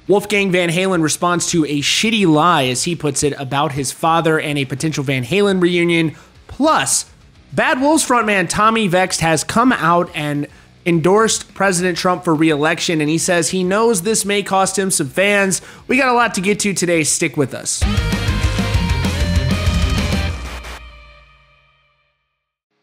Wolfgang Van Halen responds to a shitty lie, as he puts it, about his father and a potential Van Halen reunion. Plus, Bad Wolves frontman Tommy Vext has come out and endorsed President Trump for re-election, and he says he knows this may cost him some fans. We got a lot to get to today. Stick with us.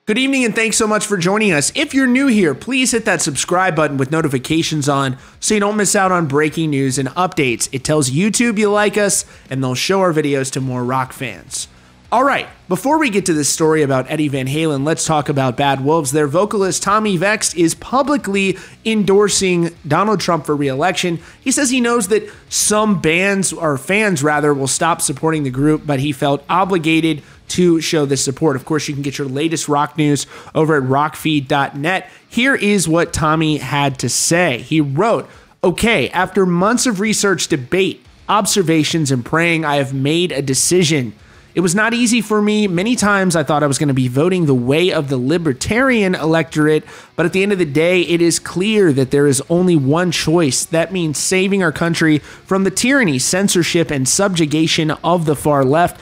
Good evening and thanks so much for joining us. If you're new here, please hit that subscribe button with notifications on so you don't miss out on breaking news and updates. It tells YouTube you like us and they'll show our videos to more rock fans. All right, before we get to this story about Eddie Van Halen, let's talk about Bad Wolves. Their vocalist Tommy Vext is publicly endorsing Donald Trump for re-election. He says he knows that some bands, or fans rather, will stop supporting the group, but he felt obligated to show this support. Of course, you can get your latest rock news over at rockfeed.net. Here is what Tommy had to say. He wrote, "Okay, after months of research, debate, observations, and praying, I have made a decision. It was not easy for me. Many times I thought I was going to be voting the way of the libertarian electorate, but at the end of the day, it is clear that there is only one choice. That means saving our country from the tyranny, censorship, and subjugation of the far left.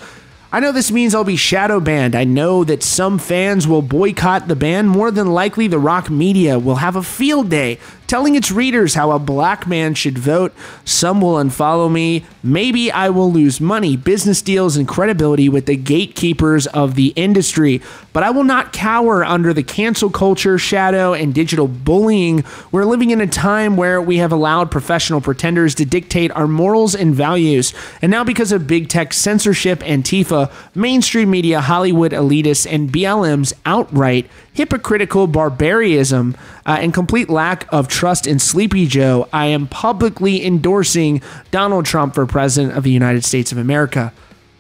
I know this means I'll be shadow banned. I know that some fans will boycott the band. More than likely, the rock media will have a field day telling its readers how a black man should vote. Some will unfollow me. Maybe I will lose money, business deals, and credibility with the gatekeepers of the industry. But I will not cower under the cancel culture, shadow, and digital bullying. We're living in a time where we have allowed professional pretenders to dictate our morals and values. And now because of big tech censorship, Antifa, mainstream media, Hollywood elitists, and BLM's outright hypocritical barbarism and complete lack of trust in Sleepy Joe, I am publicly endorsing Donald Trump for President of the United States of America."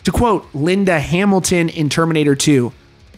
To quote Linda Hamilton in Terminator 2,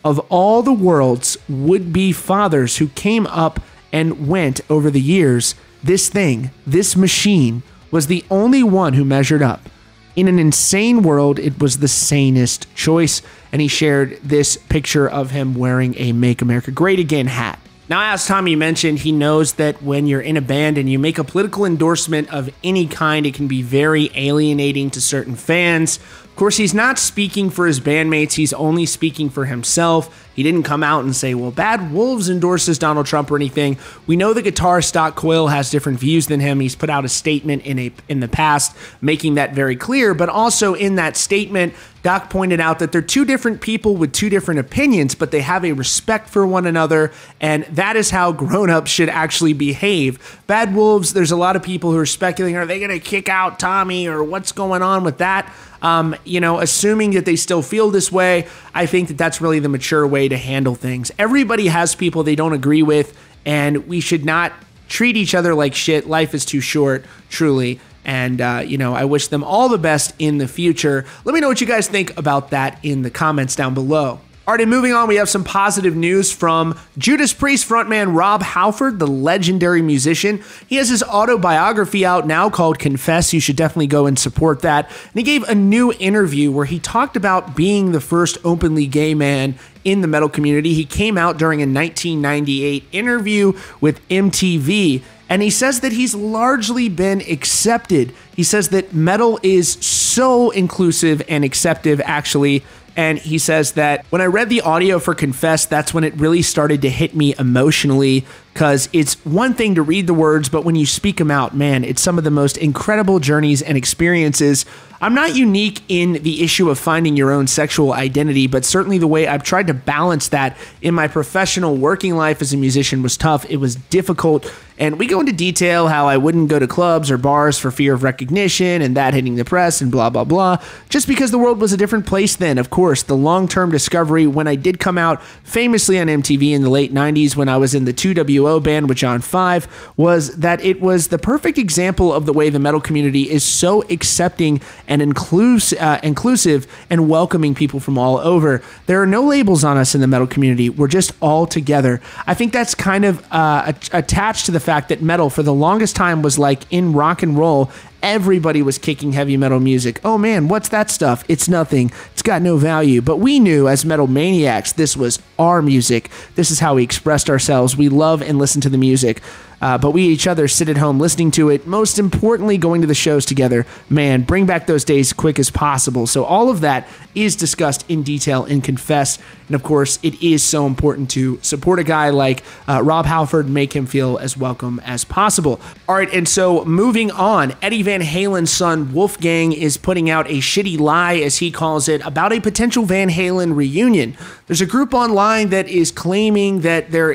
"Of all the world's would-be fathers who came up and went over the years, this thing, this machine, was the only one who measured up. In an insane world, it was the sanest choice." And he shared this picture of him wearing a Make America Great Again hat. Now, as Tommy mentioned, he knows that when you're in a band and you make a political endorsement of any kind, it can be very alienating to certain fans. Of course, he's not speaking for his bandmates. He's only speaking for himself. He didn't come out and say, well, Bad Wolves endorses Donald Trump or anything. We know the guitarist Doc Coyle has different views than him. He's put out a statement in the past making that very clear. But also in that statement, Doc pointed out that they're two different people with two different opinions, but they have a respect for one another. And that is how grown-ups should actually behave. Bad Wolves, there's a lot of people who are speculating, are they going to kick out Tommy or what's going on with that? Assuming that they still feel this way, I think that that's really the mature way to handle things. Everybody has people they don't agree with, and we should not treat each other like shit. Life is too short, truly. And, I wish them all the best in the future. Let me know what you guys think about that in the comments down below. All right, and moving on, we have some positive news from Judas Priest frontman Rob Halford, the legendary musician. He has his autobiography out now called Confess. You should definitely go and support that. And he gave a new interview where he talked about being the first openly gay man in the metal community. He came out during a 1998 interview with MTV. And he says that he's largely been accepted. He says that metal is so inclusive and acceptive, actually. And he says that when I read the audio for Confess, that's when it really started to hit me emotionally, because it's one thing to read the words, but when you speak them out, man, it's some of the most incredible journeys and experiences. I'm not unique in the issue of finding your own sexual identity, but certainly the way I've tried to balance that in my professional working life as a musician was tough. It was difficult. And we go into detail how I wouldn't go to clubs or bars for fear of recognition and that hitting the press and blah, blah, blah, just because the world was a different place then. Of course, the long-term discovery when I did come out famously on MTV in the late 90s when I was in the 2WO band with John 5 was that it was the perfect example of the way the metal community is so accepting and inclusive and welcoming people from all over. There are no labels on us in the metal community. We're just all together. I think that's kind of attached to the fact that metal for the longest time was like in rock and roll, everybody was kicking heavy metal music. Oh man, what's that stuff? It's nothing. It's got no value. But we knew as metal maniacs, this was our music. This is how we expressed ourselves. We love and listen to the music. but we each other sit at home listening to it. Most importantly, going to the shows together. Man, bring back those days quick as possible. So all of that is discussed in detail in Confess. And of course, it is so important to support a guy like Rob Halford, make him feel as welcome as possible. All right, and so moving on, Eddie Van Halen's son Wolfgang is putting out a shitty lie, as he calls it, about a potential Van Halen reunion. There's a group online that is claiming that there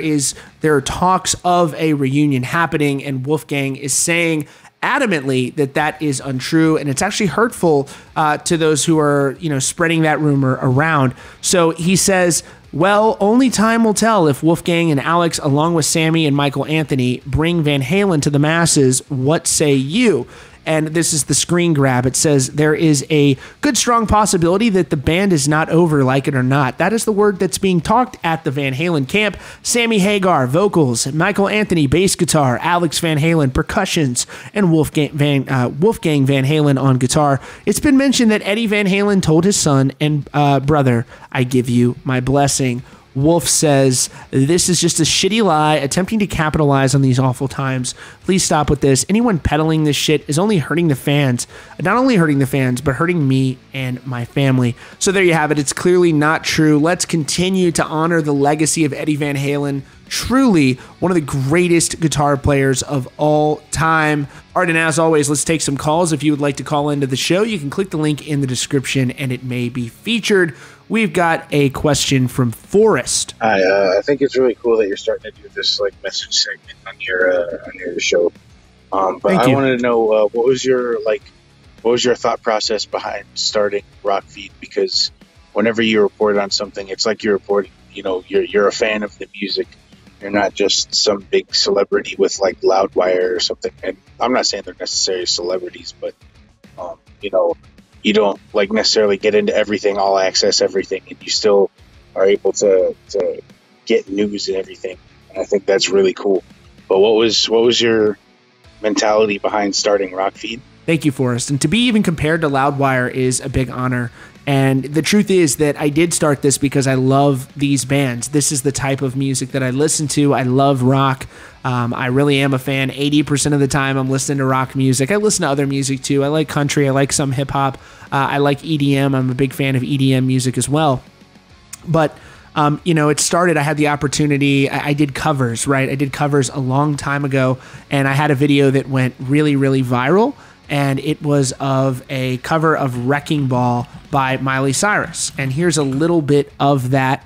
are talks of a reunion happening, and Wolfgang is saying adamantly that that is untrue, and it's actually hurtful to those who are, spreading that rumor around. So he says, well, only time will tell if Wolfgang and Alex, along with Sammy and Michael Anthony, bring Van Halen to the masses. What say you? And this is the screen grab. It says, there is a good strong possibility that the band is not over, like it or not. That is the word that's being talked at the Van Halen camp. Sammy Hagar, vocals, Michael Anthony, bass guitar, Alex Van Halen, percussions, and Wolfgang Van Halen on guitar. It's been mentioned that Eddie Van Halen told his son and brother, I give you my blessing. Wolf says, this is just a shitty lie, attempting to capitalize on these awful times. Please stop with this. Anyone peddling this shit is only hurting the fans. Not only hurting the fans, but hurting me and my family. So there you have it. It's clearly not true. Let's continue to honor the legacy of Eddie Van Halen. Truly one of the greatest guitar players of all time. All right, and as always, let's take some calls. If you would like to call into the show, you can click the link in the description and it may be featured. We've got a question from Forrest. Hi, I think it's really cool that you're starting to do this message segment on your show. But I wanted to know what was your thought process behind starting Rock Feed? Because whenever you report on something, it's like you're reporting. You're a fan of the music. You're not just some big celebrity with Loudwire or something. And I'm not saying they're necessarily celebrities, but you don't necessarily get into everything, all access everything, and you still are able to get news and everything. And I think that's really cool. But what was your mentality behind starting Rock Feed? Thank you, Forrest. And to be even compared to Loudwire is a big honor. And the truth is that I did start this because I love these bands. This is the type of music that I listen to. I love rock. I really am a fan. 80% of the time I'm listening to rock music. I listen to other music too. I like country. I like some hip hop. I like EDM. I'm a big fan of EDM music as well. But it started, I had the opportunity, I did covers, right? I did covers a long time ago, and I had a video that went really, really viral. And it was of a cover of Wrecking Ball by Miley Cyrus. And here's a little bit of that.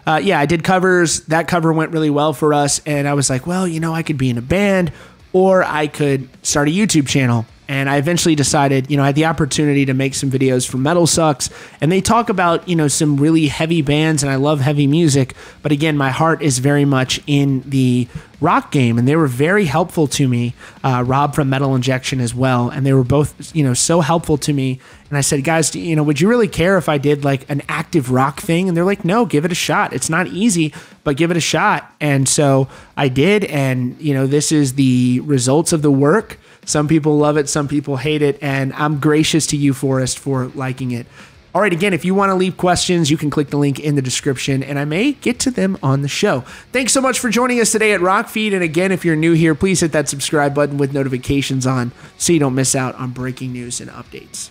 I did covers. That cover went really well for us. And I was like, well, I could be in a band or I could start a YouTube channel. And I eventually decided, I had the opportunity to make some videos for Metal Sucks, and they talk about, some really heavy bands, and I love heavy music, but again, my heart is very much in the rock game, and they were very helpful to me, Rob from Metal Injection as well, and they were both, so helpful to me, and I said, guys, would you really care if I did an active rock thing? And they're like, no, give it a shot. It's not easy, but give it a shot. And so I did, and, this is the results of the work. Some people love it, some people hate it, and I'm gracious to you, Forrest, for liking it. All right, again, if you want to leave questions, you can click the link in the description, and I may get to them on the show. Thanks so much for joining us today at Rock Feed, and again, if you're new here, please hit that subscribe button with notifications on so you don't miss out on breaking news and updates.